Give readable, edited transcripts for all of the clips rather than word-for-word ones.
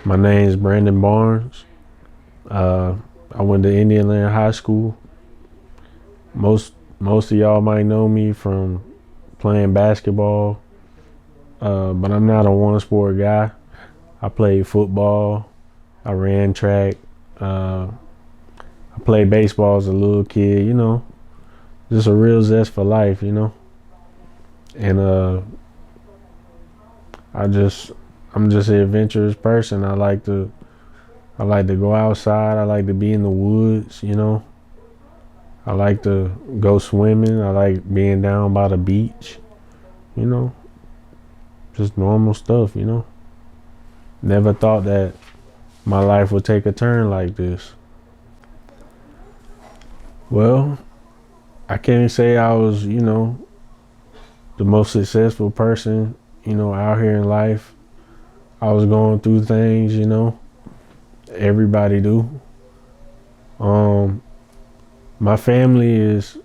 My name's Brandon Barnes. Uh, I went to Indiana High School. Most of y'all might know me from playing basketball, but I'm not a one sport guy. I played football. I ran track. Uh, I played baseball as a little kid. Just a real zest for life. And I just I'm just an adventurous person. I like to go outside. I like to be in the woods. I like to go swimming. I like being down by the beach, you know, just normal stuff. Never thought that my life would take a turn like this. Well, I can't say I was the most successful person out here in life. I was going through things. Everybody do. Um, my family is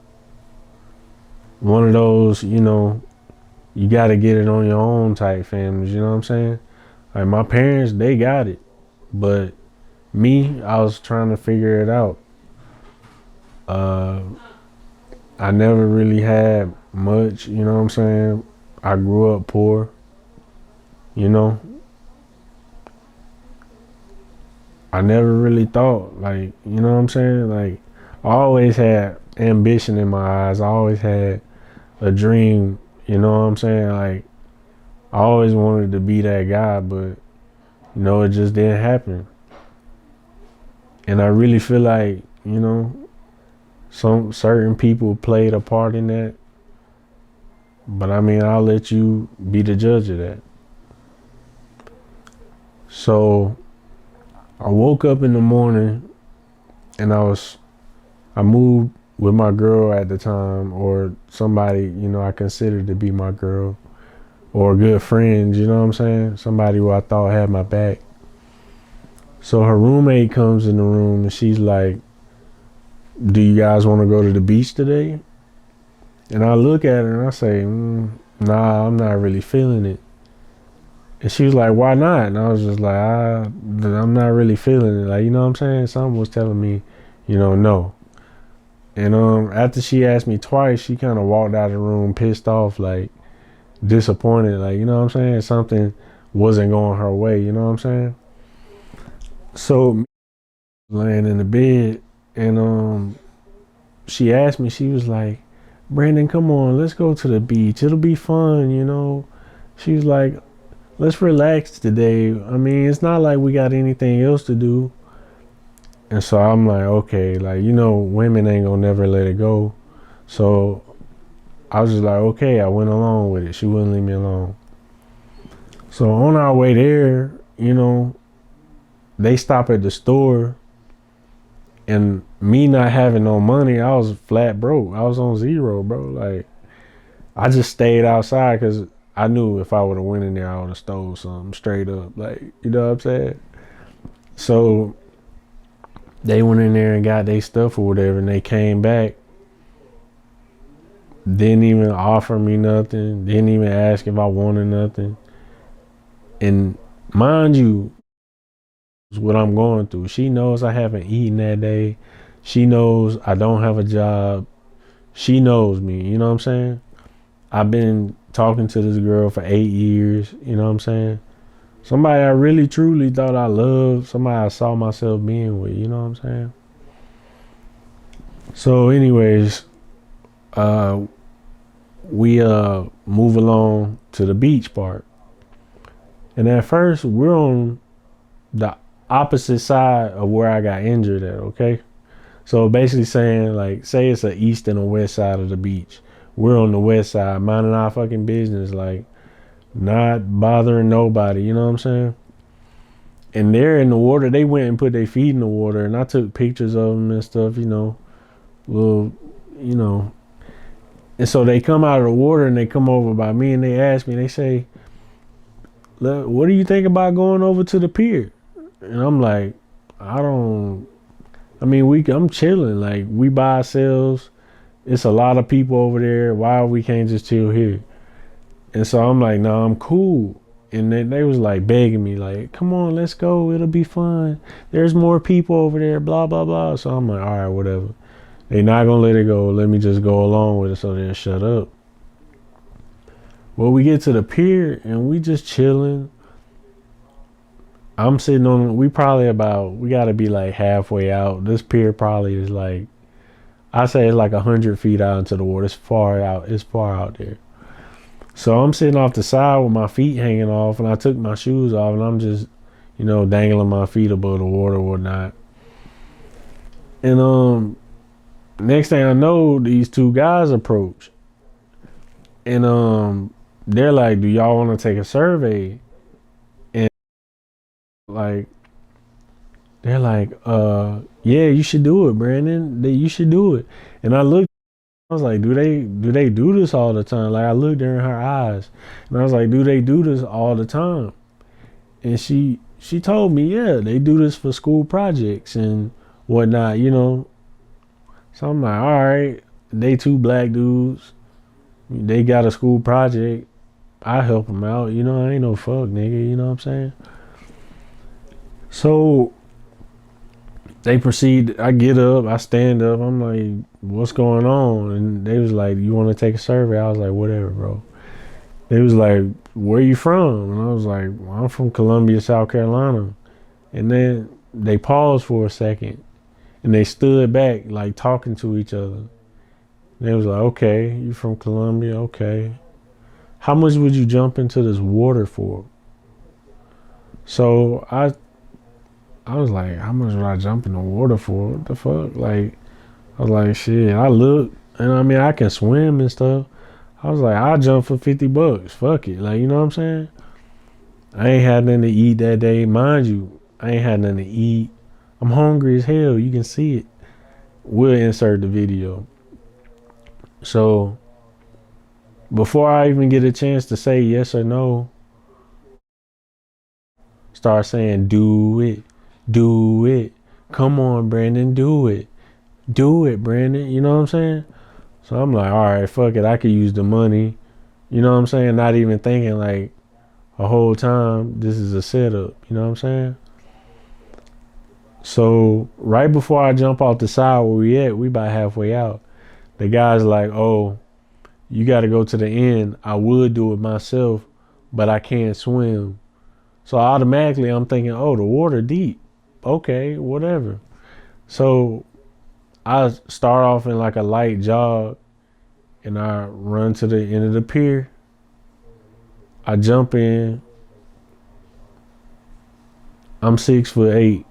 one of those you got to get it on your own type families. You know what I'm saying? Like my parents, they got it, but me, I was trying to figure it out. Uh, I never really had much. You know what I'm saying? I grew up poor. You know, I never really thought like what I'm saying? Like I always had ambition in my eyes. I always had a dream. You know what I'm saying? Like I always wanted to be that guy, but it just didn't happen. And I really feel like some certain people played a part in that. But I mean, I'll let you be the judge of that. So I woke up in the morning and I moved with my girl at the time, or somebody I considered to be my girl, or good friends, you know what I'm saying? Somebody who I thought had my back. So her roommate comes in the room and she's like, "Do you guys want to go to the beach today?" And I look at her and I say, "Nah, I'm not really feeling it." And she was like, "Why not?" And I was just like, I'm not really feeling it. Like, you know what I'm saying? Something was telling me no. And after she asked me twice, she kind of walked out of the room pissed off, like disappointed, like, you know what I'm saying? Something wasn't going her way, you know what I'm saying? So laying in the bed and she asked me, she was like, "Brandon, come on, let's go to the beach. It'll be fun. She was like, "Let's relax today. I mean, it's not like we got anything else to do." And so I'm like, okay, like, women ain't gonna never let it go. So I was just like, okay, I went along with it. She wouldn't leave me alone. So on our way there they stop at the store, and me not having no money, I was flat broke. I was on zero, bro. Like, I just stayed outside because I knew if I would have went in there, I would have stole something straight up. Like, you know what I'm saying? So they went in there and got their stuff or whatever, and they came back. Didn't even offer me nothing. Didn't even ask if I wanted nothing. And mind you, what I'm going through. She knows I haven't eaten that day. She knows I don't have a job. She knows me. You know what I'm saying? I've been talking to this girl for 8 years. You know what I'm saying? Somebody I really truly thought I loved. Somebody I saw myself being with. You know what I'm saying? So, anyways, uh, we move along to the beach part. And at first, we're on the opposite side of where I got injured at, okay? So basically saying, like, say it's a east and a west side of the beach. We're on the west side, minding our fucking business, like, not bothering nobody, you know what I'm saying? And they're in the water. They went and put their feet in the water, and I took pictures of them and stuff. Well, you know. And so they come out of the water and they come over by me and they ask me, they say, "What do you think about going over to the pier?" And I'm like, I'm chilling. Like, we by ourselves. It's a lot of people over there. Why we can't just chill here? And so I'm like, no, I'm cool. And they was like begging me, like, come on, let's go. It'll be fun. There's more people over there, blah, blah, blah. So I'm like, all right, whatever. They not going to let it go. Let me just go along with it so they'll shut up. Well, we get to the pier and we just chilling. I'm sitting on, we got to be like halfway out. This pier probably is like, I say it's like 100 feet out into the water. It's far out. It's far out there. So I'm sitting off the side with my feet hanging off, and I took my shoes off, and I'm just, dangling my feet above the water or whatnot. And next thing I know, these two guys approach, and they're like, "Do y'all want to take a survey?" And like, they're like, "Yeah, you should do it, Brandon. You should do it." And I looked. I was like, do they do this all the time? Like I looked in her eyes and I was like, do they do this all the time? And she told me, yeah, they do this for school projects and whatnot. So I'm like, all right, they two black dudes, they got a school project. I help them out, I ain't no fuck nigga, you know what I'm saying? So they proceed, I get up, I stand up, I'm like, what's going on? And they was like, you want to take a survey? I was like, whatever, bro. They was like, where you from? And I was like, well, I'm from Columbia, South Carolina. And then they paused for a second and they stood back like talking to each other. They was like, okay, you from Columbia? Okay. How much would you jump into this water for? So I was like, how much would I jump in the water for? What the fuck? Like, I was like, shit, I look, and I mean, I can swim and stuff. I was like, I'll jump for $50. Fuck it. Like, you know what I'm saying? I ain't had nothing to eat that day. Mind you, I ain't had nothing to eat. I'm hungry as hell. You can see it. We'll insert the video. So, before I even get a chance to say yes or no, start saying, do it. Do it. Come on, Brandon, do it. Do it, Brandon. You know what I'm saying? So I'm like, all right, fuck it. I could use the money. You know what I'm saying? Not even thinking like a whole time this is a setup. You know what I'm saying? So right before I jump off the side where we at, we about halfway out. The guy's like, oh, you got to go to the end. I would do it myself, but I can't swim. So automatically I'm thinking, oh, the water deep. Okay, whatever. So I start off in like a light jog and I run to the end of the pier. I jump in. I'm 6'8".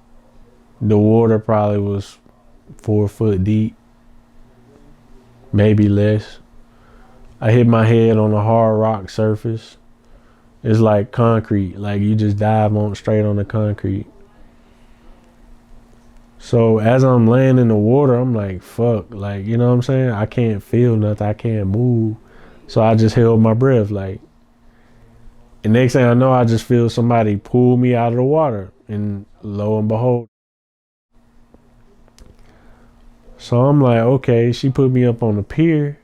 The water probably was 4 foot deep, maybe less. I hit my head on a hard rock surface. It's like concrete, like you just dive on straight on the concrete. So as I'm laying in the water, I'm like, fuck, like, you know what I'm saying? I can't feel nothing, I can't move. So I just held my breath, like, and next thing I know, I just feel somebody pull me out of the water, and lo and behold. So I'm like, okay, she put me up on the pier,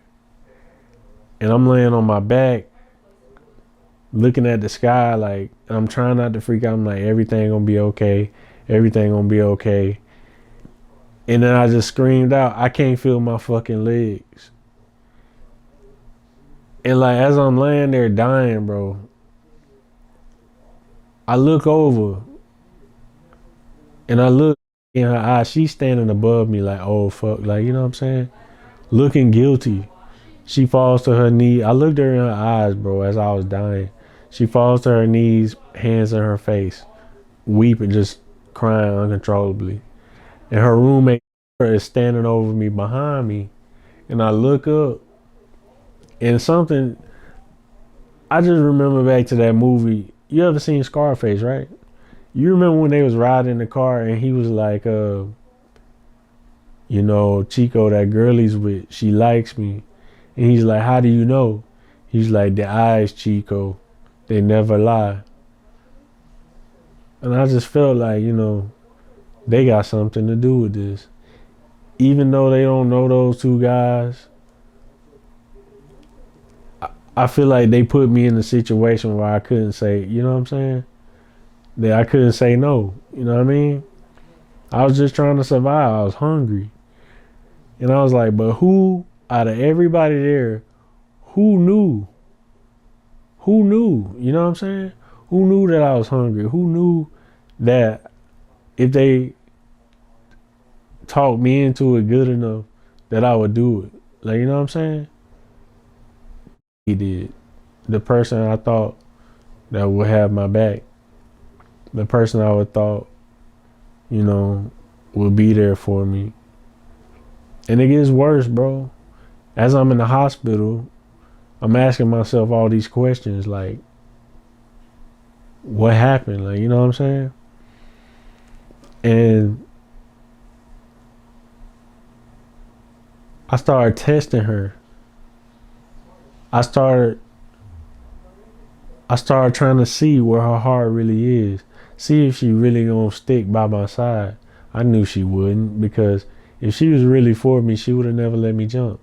and I'm laying on my back, looking at the sky, like, and I'm trying not to freak out. I'm like, everything gonna be okay, everything gonna be okay. And then I just screamed out, I can't feel my fucking legs. And like, as I'm laying there dying, bro, I look over and I look in her eyes. She's standing above me like, oh fuck, like, you know what I'm saying? Looking guilty. She falls to her knee. I looked her in her eyes, bro, as I was dying. She falls to her knees, hands in her face, weeping, just crying uncontrollably. And her roommate is standing over me, behind me. And I look up and something, I just remember back to that movie. You ever seen Scarface, right? You remember when they was riding in the car and he was like, Chico, that girl he's with, she likes me. And he's like, how do you know? He's like, the eyes, Chico, they never lie. And I just felt like, they got something to do with this. Even though they don't know those two guys, I feel like they put me in a situation where I couldn't say, you know what I'm saying? That I couldn't say no. You know what I mean? I was just trying to survive. I was hungry. And I was like, but who out of everybody there, who knew? Who knew? You know what I'm saying? Who knew that I was hungry? Who knew that if they talked me into it good enough that I would do it? Like, you know what I'm saying? He did. The person I thought that would have my back, the person I would thought, you know, would be there for me. And it gets worse, bro. As I'm in the hospital, I'm asking myself all these questions like, what happened? Like, you know what I'm saying? And I started testing her. I started trying to see where her heart really is. See if she really gonna stick by my side. I knew she wouldn't, because if she was really for me, she would have never let me jump.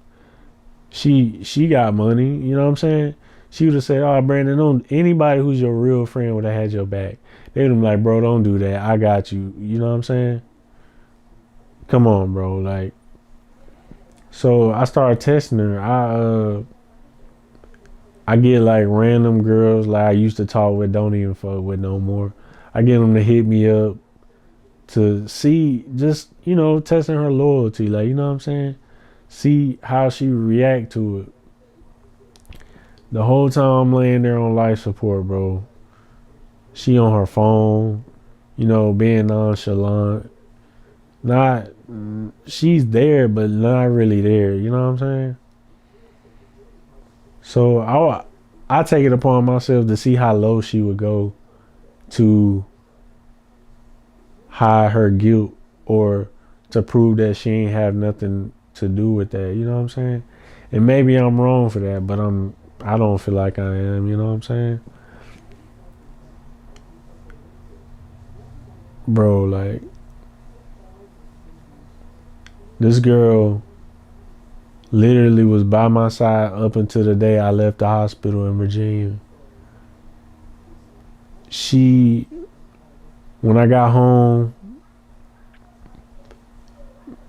She got money, you know what I'm saying? She would have said, "Oh, Brandon, don't anybody who's your real friend would have had your back." They would have been like, "Bro, don't do that. I got you." You know what I'm saying? Come on, bro. Like, so I started testing her. I get like random girls like I used to talk with, don't even fuck with no more. I get them to hit me up to see, just, you know, testing her loyalty. Like, you know what I'm saying? See how she react to it. The whole time I'm laying there on life support, bro, she on her phone, you know, being nonchalant. Not, she's there, but not really there. You know what I'm saying? So I take it upon myself to see how low she would go to hide her guilt, or to prove that she ain't have nothing to do with that. You know what I'm saying? And maybe I'm wrong for that, but I don't feel like I am. You know what I'm saying? Bro, like, this girl literally was by my side up until the day I left the hospital in Virginia. When I got home,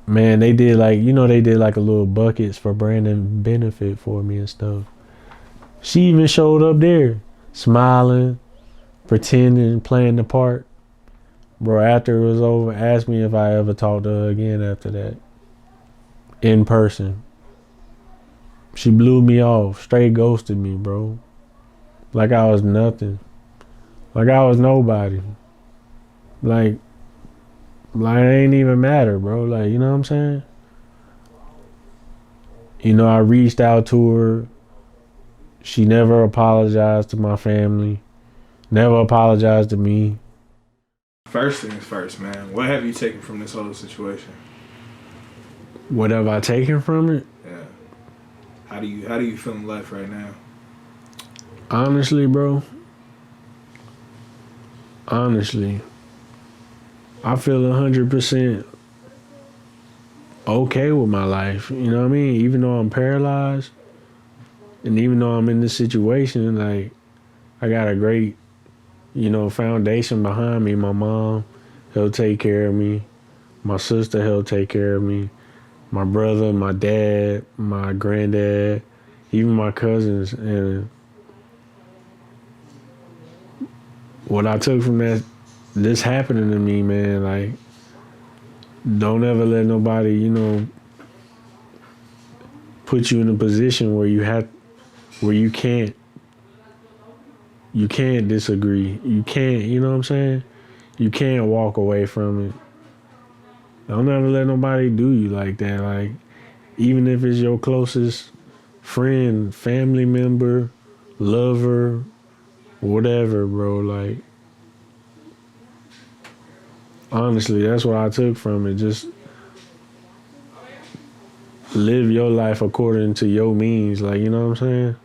man, they did like, you know, they did like a little buckets for Brandon benefit for me and stuff. She even showed up there, smiling, pretending, playing the part. Bro, after it was over, asked me if I ever talked to her again after that. In person. She blew me off, straight ghosted me, bro. Like I was nothing. Like I was nobody. Like it ain't even matter, bro. Like, you know what I'm saying? You know, I reached out to her. She never apologized to my family. Never apologized to me. First things first, man. What have you taken from this whole situation? What have I taken from it? Yeah. How do you feel in life right now? Honestly, bro. Honestly, I feel 100% okay with my life. You know what I mean? Even though I'm paralyzed, and even though I'm in this situation, like, I got a great, you know, foundation behind me. My mom helped take care of me. My sister helped take care of me. My brother, my dad, my granddad, even my cousins. And what I took from this happening to me, man, like, don't ever let nobody, you know, put you in a position where you can't disagree. You can't, you know what I'm saying? You can't walk away from it. Don't ever let nobody do you like that. Like, even if it's your closest friend, family member, lover, whatever, bro. Like, honestly, that's what I took from it. Just live your life according to your means. Like, you know what I'm saying?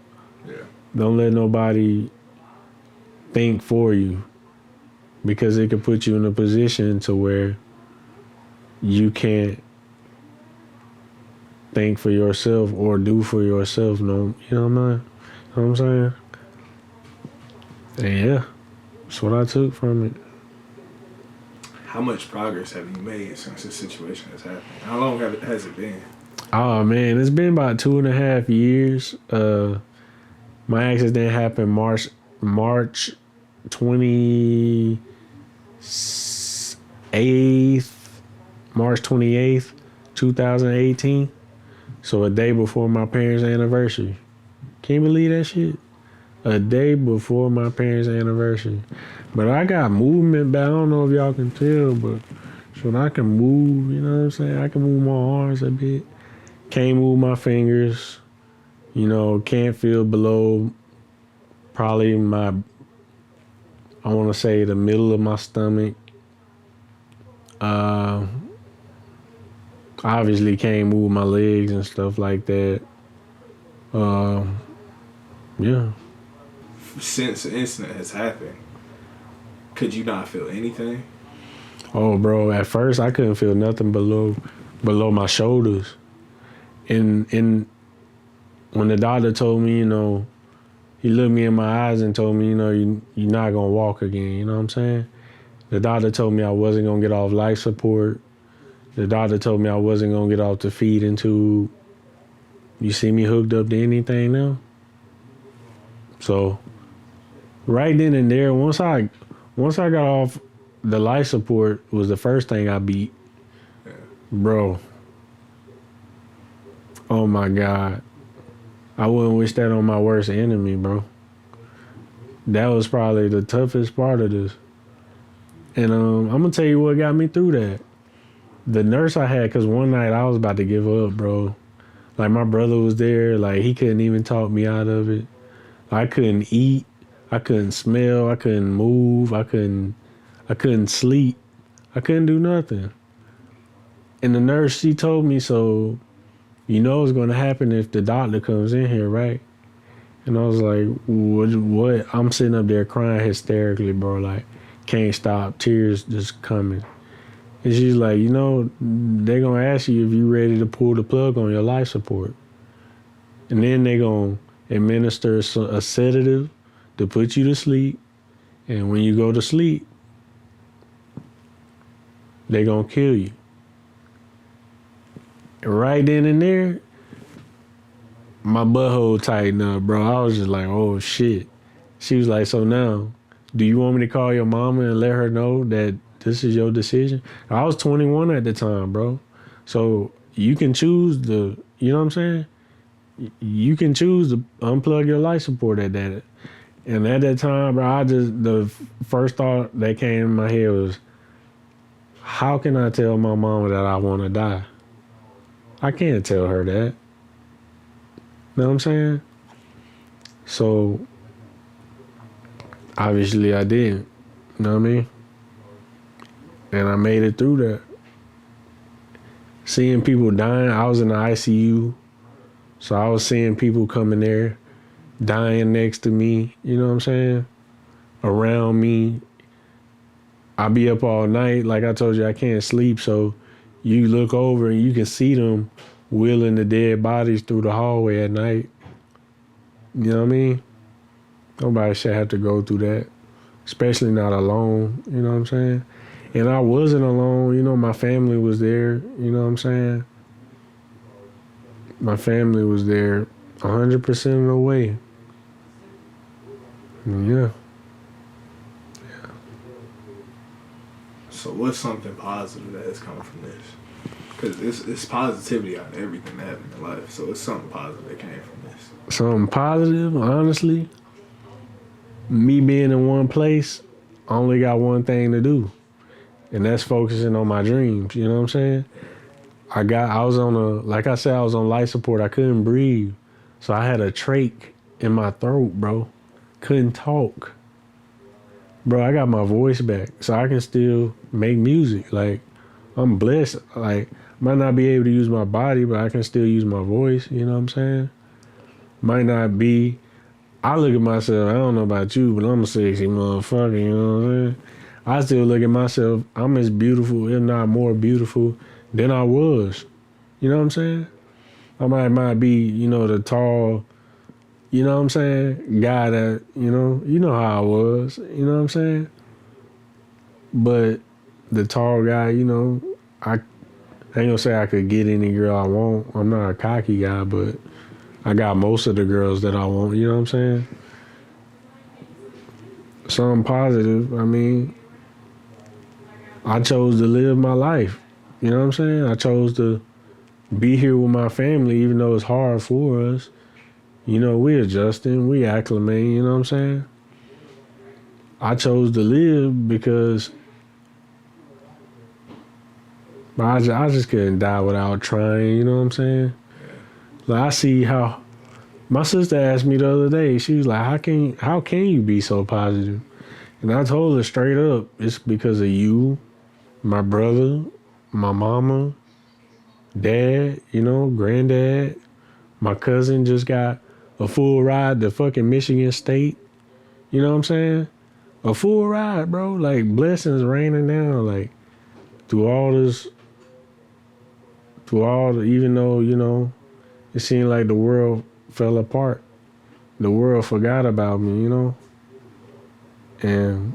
Yeah. Don't let nobody think for you, because it could put you in a position to where you can't think for yourself or do for yourself. No, you know what I'm You know what I'm saying? And yeah, that's what I took from it. How much progress have you made since this situation has happened? How long has it been? Oh man, it's been about 2.5 years. My accident happened March 28th, March 28th, 2018. So a day before my parents' anniversary. Can you believe that shit? A day before my parents' anniversary. But I got movement back. I don't know if y'all can tell, but so I can move, you know what I'm saying? I can move my arms a bit. Can't move my fingers. You know, can't feel below probably I want to say the middle of my stomach. Uh, Obviously can't move my legs and stuff like that. Uh, yeah. Since the incident has happened, could you not feel anything? Oh, bro. At first, I couldn't feel nothing below my shoulders. And when the doctor told me, you know, he looked me in my eyes and told me, you know, you're not gonna walk again. You know what I'm saying? The doctor told me I wasn't gonna get off life support. The doctor told me I wasn't gonna get off the feeding tube. You see me hooked up to anything now? So right then and there, once I got off the life support, was the first thing I beat. Yeah. Bro. Oh my God. I wouldn't wish that on my worst enemy, bro. That was probably the toughest part of this. And I'm gonna tell you what got me through that. The nurse I had, cause one night I was about to give up, bro. Like my brother was there, like he couldn't even talk me out of it. I couldn't eat, I couldn't smell, I couldn't move, I couldn't sleep, I couldn't do nothing. And the nurse, she told me, so you know what's gonna happen if the doctor comes in here, right? And I was like, what? I'm sitting up there crying hysterically, bro, like can't stop, tears just coming. And she's like, you know, they're gonna ask you if you ready to pull the plug on your life support. And then they're gonna administer a sedative to put you to sleep. And when you go to sleep, they're gonna kill you. And right then and there, my butthole tightened up, bro. I was just like, oh shit. She was like, so now, do you want me to call your mama and let her know that this is your decision? I was 21 at the time, bro. So you can choose you know what I'm saying? You can choose to unplug your life support at that. And at that time, bro, the first thought that came in my head was, how can I tell my mama that I want to die? I can't tell her that. Know what I'm saying? So obviously I didn't. You know what I mean? And I made it through that. Seeing people dying, I was in the ICU. So I was seeing people coming there, dying next to me, you know what I'm saying? Around me. I be up all night. Like I told you, I can't sleep. So you look over and you can see them wheeling the dead bodies through the hallway at night. You know what I mean? Nobody should have to go through that, especially not alone. You know what I'm saying? And I wasn't alone. You know, my family was there. You know what I'm saying? My family was there 100% of the way. Yeah. So what's something positive that has come from this? Because it's positivity on everything that happened in life. So it's something positive that came from this. Something positive, honestly. Me being in one place, I only got one thing to do. And that's focusing on my dreams. You know what I'm saying? I was like I said, I was on life support. I couldn't breathe. So I had a trach in my throat, bro. Couldn't talk. Bro, I got my voice back. So I can still make music. Like, I'm blessed. Like, might not be able to use my body, but I can still use my voice. You know what I'm saying? Might not be. I look at myself, I don't know about you, but I'm a sexy motherfucker, you know what I'm saying? I still look at myself, I'm as beautiful, if not more beautiful, than I was. You know what I'm saying? I might be, you know, the tall, You know what I'm saying? Guy that, you know how I was, you know what I'm saying? But the tall guy, I ain't gonna say I could get any girl I want. I'm not a cocky guy, but I got most of the girls that I want, you know what I'm saying? Something positive, I mean, I chose to live my life. You know what I'm saying? I chose to be here with my family, even though it's hard for us. We adjusting, we acclimating, you know what I'm saying? I chose to live because I just couldn't die without trying, you know what I'm saying? Like I see how my sister asked me the other day, she was like, how can you be so positive? And I told her straight up, it's because of you, my brother, my mama, dad, granddad. My cousin just got a full ride to fucking Michigan State. You know what I'm saying? A full ride, bro. Like blessings raining down, like through all this, even though, it seemed like the world fell apart. The world forgot about me, And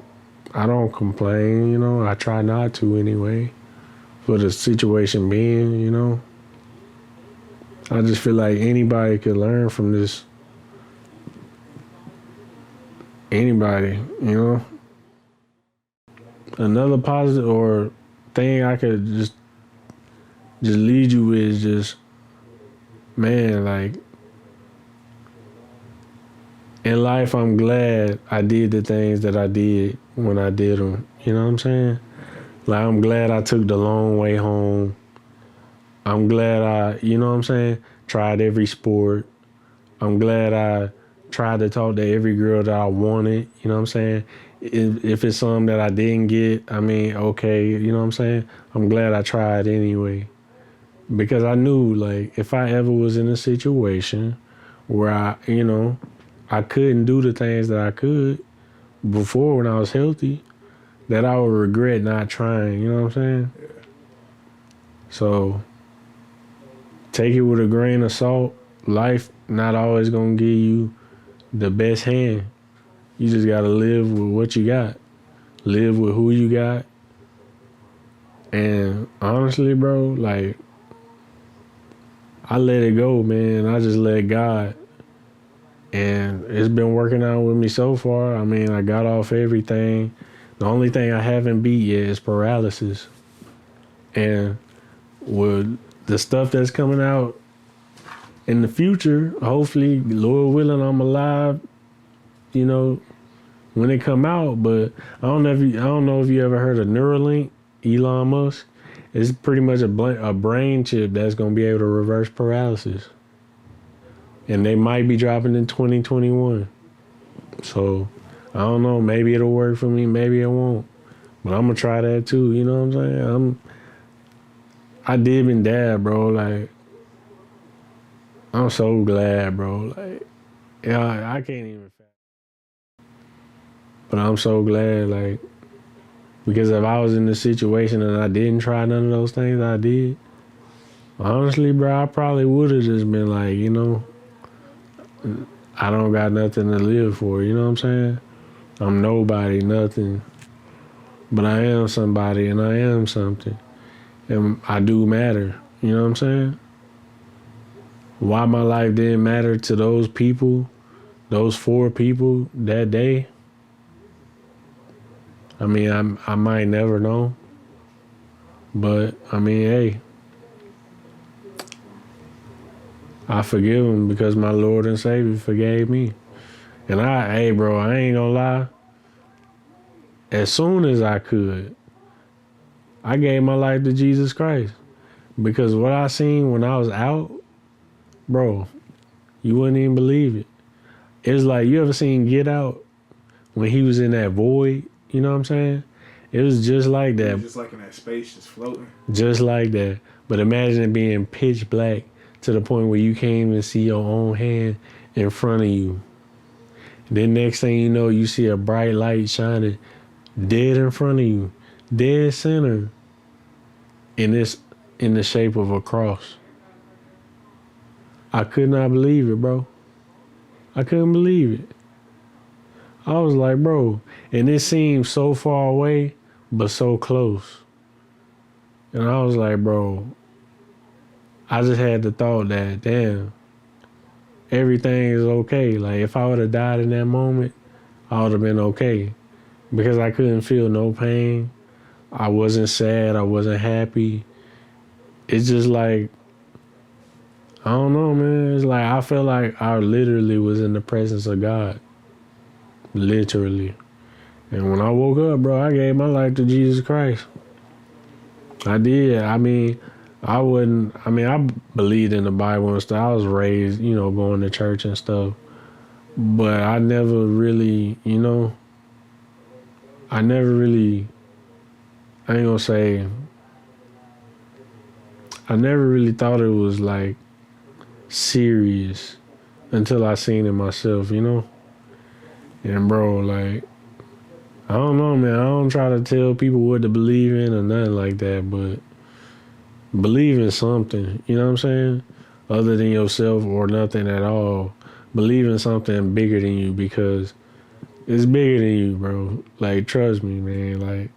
I don't complain, I try not to anyway. For the situation being, I just feel like anybody could learn from this. Anybody, Another positive or thing I could just lead you with is just, man, like in life, I'm glad I did the things that I did when I did them. You know what I'm saying? Like, I'm glad I took the long way home. I'm glad tried every sport. I'm glad I tried to talk to every girl that I wanted. You know what I'm saying? If it's something that I didn't get, I mean, okay, you know what I'm saying? I'm glad I tried anyway. Because I knew, like, if I ever was in a situation where I couldn't do the things that I could before when I was healthy, that I would regret not trying, you know what I'm saying? Yeah. So take it with a grain of salt. Life not always gonna give you the best hand. You just gotta live with what you got. Live with who you got. And honestly, bro, like I let it go, man. I just let God. And it's been working out with me so far. I mean, I got off everything. The only thing I haven't beat yet is paralysis. And with the stuff that's coming out in the future, hopefully, Lord willing, I'm alive, when it come out. But I don't know if you ever heard of Neuralink, Elon Musk. It's pretty much a brain chip that's gonna be able to reverse paralysis. And they might be dropping in 2021. So I don't know. Maybe it'll work for me. Maybe it won't. But I'm gonna try that too. You know what I'm saying? I dib and dab, bro. Like I'm so glad, bro. Like yeah, I can't even. But I'm so glad, like because if I was in this situation and I didn't try none of those things I did, honestly, bro, I probably would have just been like, I don't got nothing to live for. You know what I'm saying? I'm nobody, nothing. But I am somebody and I am something. And I do matter. You know what I'm saying? Why my life didn't matter to those people, those 4 people that day, I mean, I might never know. But, I mean, hey, I forgive them because my Lord and Savior forgave me. And hey, bro, I ain't gonna lie. As soon as I could, I gave my life to Jesus Christ. Because what I seen when I was out, bro, you wouldn't even believe it. It's like, you ever seen Get Out when he was in that void? You know what I'm saying? It was just like that. Just like in that space, just floating. Just like that. But imagine it being pitch black to the point where you can't even see your own hand in front of you. Then next thing you know, you see a bright light shining dead in front of you, dead center, in the shape of a cross. I could not believe it, bro. I couldn't believe it. I was like, bro, and it seemed so far away, but so close. And I was like, bro, I just had the thought that, damn, everything is okay. Like, if I would have died in that moment, I would have been okay. Because I couldn't feel no pain. I wasn't sad. I wasn't happy. It's just like, I don't know, man. It's like, I felt like I literally was in the presence of God. Literally. And when I woke up, bro, I gave my life to Jesus Christ. I did. I mean, I believed in the Bible and stuff. I was raised, going to church and stuff. But I never really, I never really, I ain't gonna say, I never really thought it was like serious until I seen it myself. And bro, like, I don't know, man. I don't try to tell people what to believe in or nothing like that, but believe in something, you know what I'm saying? Other than yourself or nothing at all. Believe in something bigger than you because it's bigger than you, bro. Like, trust me, man. Like,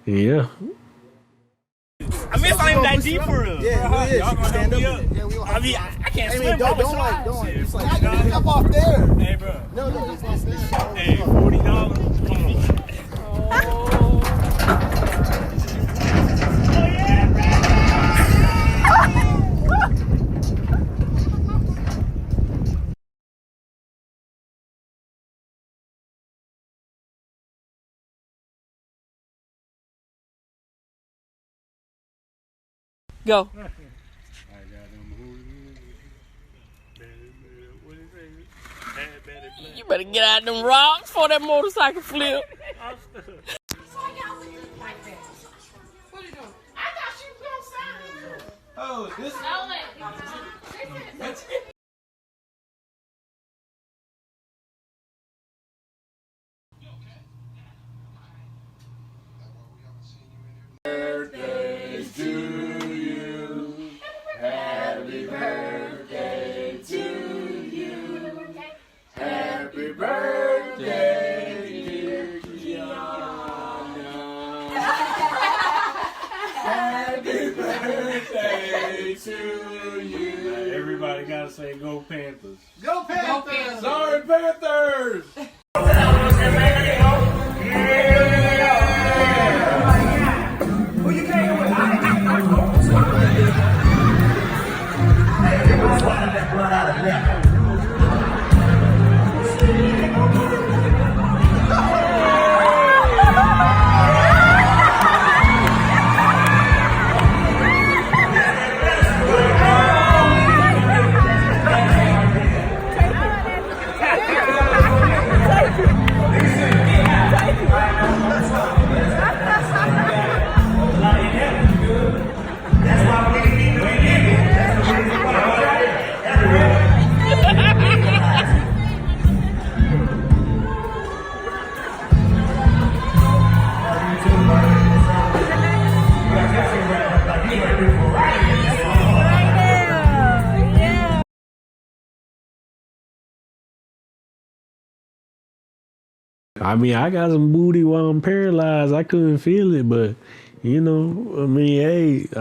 yeah. I mean, it's not even that deep for real. Yeah, it is. Y'all You can gonna stand help up. me up? Yeah, we I mean, I can't I swim. mean, don't like. It's like, jump off there. Hey, bro. No, it's shallow. Hey, $40. Come on. Go. You better get out them rocks for that motorcycle flip. Oh, this. Everybody gotta say, go Panthers. Go Panthers! Sorry, Panthers! I mean, I got some booty while I'm paralyzed. I couldn't feel it, but, hey,